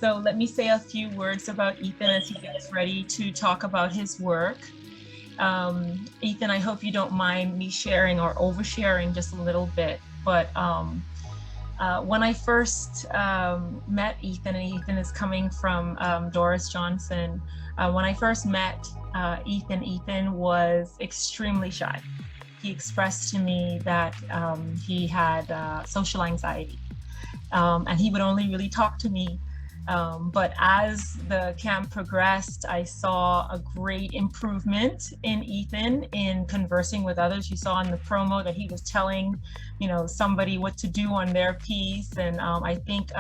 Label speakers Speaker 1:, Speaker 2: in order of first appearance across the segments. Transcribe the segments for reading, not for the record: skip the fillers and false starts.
Speaker 1: So let me say a few words about Ethan as he gets ready to talk about his work. Ethan, I hope you don't mind me sharing or oversharing just a little bit, but when I first met Ethan, and Ethan is coming from Doris Johnson, when I first met Ethan was extremely shy. He expressed to me that he had social anxiety, and he would only really talk to me. But as the camp progressed, I saw a great improvement in Ethan in conversing with others. You saw in the promo that he was telling, somebody what to do on their piece. And I think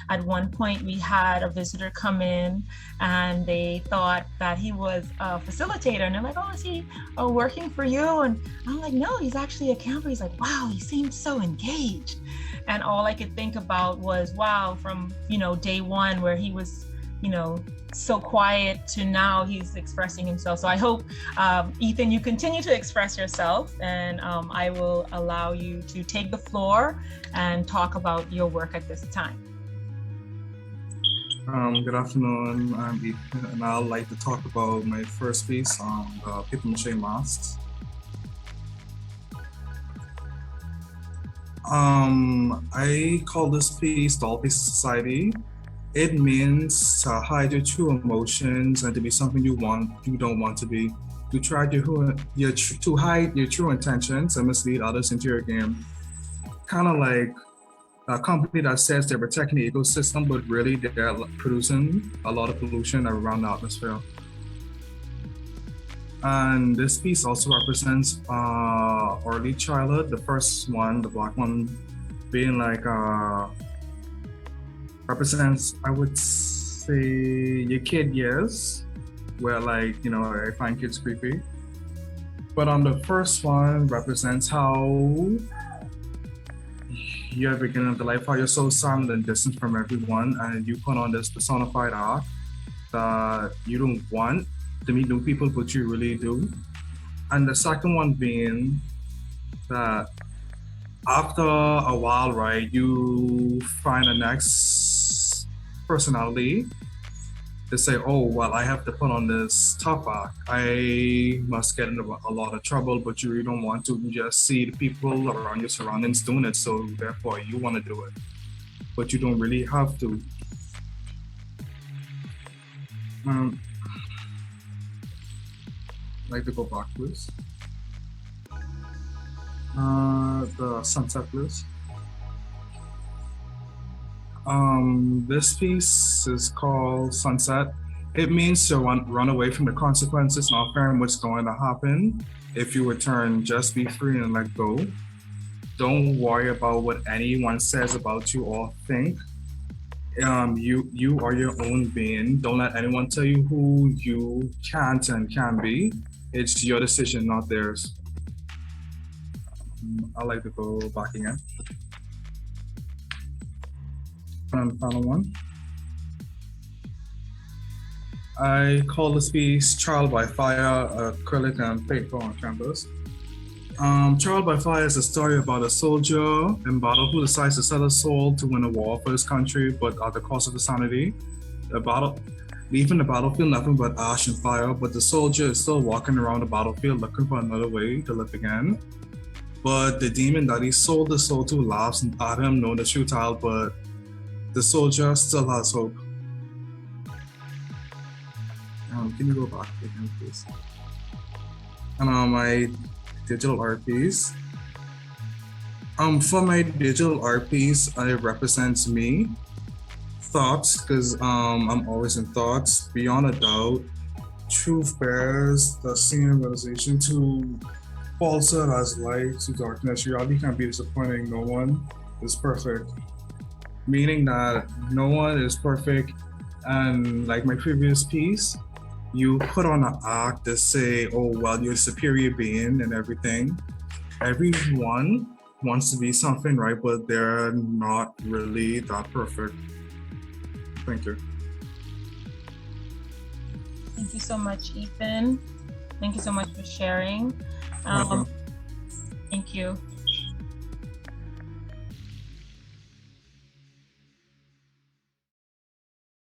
Speaker 1: at one point we had a visitor come in and they thought that he was a facilitator. And they're like, oh, is he working for you? And I'm like, no, he's actually a camper. He's like, wow, he seems so engaged. And all I could think about was, wow, from, day one where he was, so quiet to now he's expressing himself. So I hope, Ethan, you continue to express yourself, and I will allow you to take the floor and talk about your work at this time.
Speaker 2: Good afternoon, I'm Ethan, and I'd like to talk about my first piece on the paper mache masks. I call this piece Doll Piece Society. It means to hide your true emotions and to be something you don't want to be. To try to hide your true intentions and mislead others into your game. Kind of like a company that says they're protecting the ecosystem, but really they're producing a lot of pollution around the atmosphere. And this piece also represents early childhood. The first one, the black one, being like represents, I would say, your kid years, where I find kids creepy. But on the first one represents how you're at the beginning of the life, how you're so silent and distant from everyone, and you put on this personified art that you don't want to meet new people, but you really do. And the second one being that after a while, right, you find the next personality to say, oh, well, I have to put on this tough act. I must get into a lot of trouble, but you really don't want to. You just see the people around your surroundings doing it, so therefore you want to do it, but you don't really have to. Like to go back, please. The sunset, please. This piece is called Sunset. It means to run away from the consequences, not fearing what's going to happen. If you return, just be free and let go. Don't worry about what anyone says about you or think. You are your own being. Don't let anyone tell you who you can't and can be. It's your decision, not theirs. I like to go back again. And the final one. I call this piece Trial by Fire, acrylic and paper on canvas. Trial by Fire is a story about a soldier in battle who decides to sell his soul to win a war for his country, but at the cost of his sanity. Leaving the battlefield nothing but ash and fire, but the soldier is still walking around the battlefield looking for another way to live again. But the demon that he sold the soul to laughs at him, knowing it's futile, but the soldier still has hope. Can you go back again, please? And my digital art piece. For my digital art piece, it represents me. Thoughts, because I'm always in thoughts. Beyond a doubt, truth bears the same realization to falsehood as light to darkness. Reality can be disappointing. No one is perfect. Meaning that no one is perfect. And like my previous piece, you put on an act to say, oh, well, you're a superior being and everything. Everyone wants to be something, right? But they're not really that perfect. Thank you.
Speaker 1: Thank you so much, Ethan. Thank you so much for sharing. Thank you.